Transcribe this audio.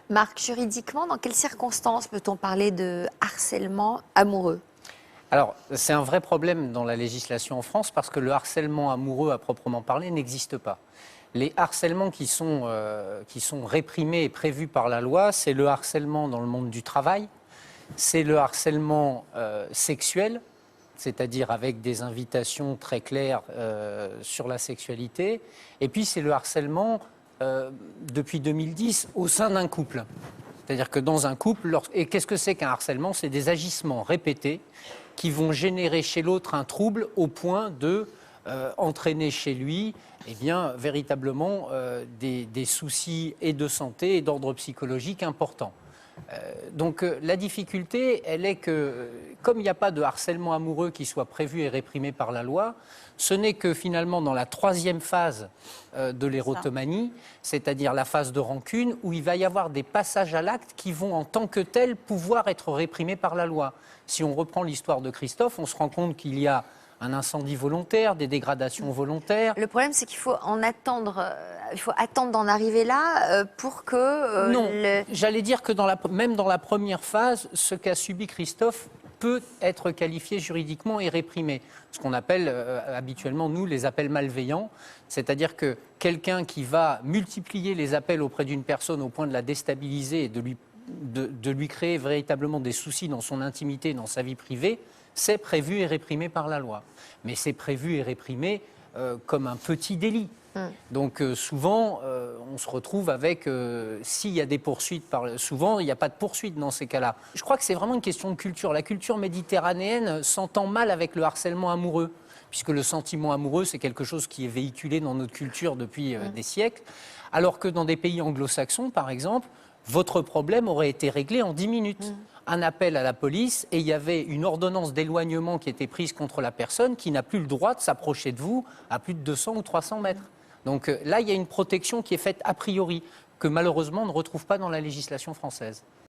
Marc, juridiquement, dans quelles circonstances peut-on parler de harcèlement amoureux? Alors, c'est un vrai problème dans la législation en France parce que le harcèlement amoureux à proprement parler n'existe pas. Les harcèlements qui sont réprimés et prévus par la loi, c'est le harcèlement dans le monde du travail, c'est le harcèlement sexuel, c'est-à-dire avec des invitations très claires sur la sexualité, et puis c'est le harcèlement depuis 2010 au sein d'un couple. C'est-à-dire que dans un couple, et qu'est-ce que c'est qu'un harcèlement? C'est des agissements répétés qui vont générer chez l'autre un trouble au point de entraîner chez lui véritablement des soucis et de santé et d'ordre psychologique importants. La difficulté, elle est que, comme il n'y a pas de harcèlement amoureux qui soit prévu et réprimé par la loi, ce n'est que finalement dans la troisième phase de l'érotomanie, c'est-à-dire la phase de rancune, où il va y avoir des passages à l'acte qui vont en tant que tels pouvoir être réprimés par la loi. Si on reprend l'histoire de Christophe, on se rend compte qu'il y a un incendie volontaire, des dégradations volontaires. Le problème, c'est qu'il faut en attendre, il faut attendre d'en arriver là pour que Non, j'allais dire que même dans la première phase, ce qu'a subi Christophe peut être qualifié juridiquement et réprimé. Ce qu'on appelle habituellement, nous, les appels malveillants. C'est-à-dire que quelqu'un qui va multiplier les appels auprès d'une personne au point de la déstabiliser et de lui créer véritablement des soucis dans son intimité, dans sa vie privée, c'est prévu et réprimé par la loi. Mais c'est prévu et réprimé comme un petit délit. Donc souvent, on se retrouve avec, s'il y a des poursuites, souvent il n'y a pas de poursuite dans ces cas-là. Je crois que c'est vraiment une question de culture. La culture méditerranéenne s'entend mal avec le harcèlement amoureux, puisque le sentiment amoureux, c'est quelque chose qui est véhiculé dans notre culture depuis des siècles, alors que dans des pays anglo-saxons, par exemple, votre problème aurait été réglé en 10 minutes. Un appel à la police et il y avait une ordonnance d'éloignement qui était prise contre la personne qui n'a plus le droit de s'approcher de vous à plus de 200 ou 300 mètres. Donc là, il y a une protection qui est faite a priori, que malheureusement on ne retrouve pas dans la législation française.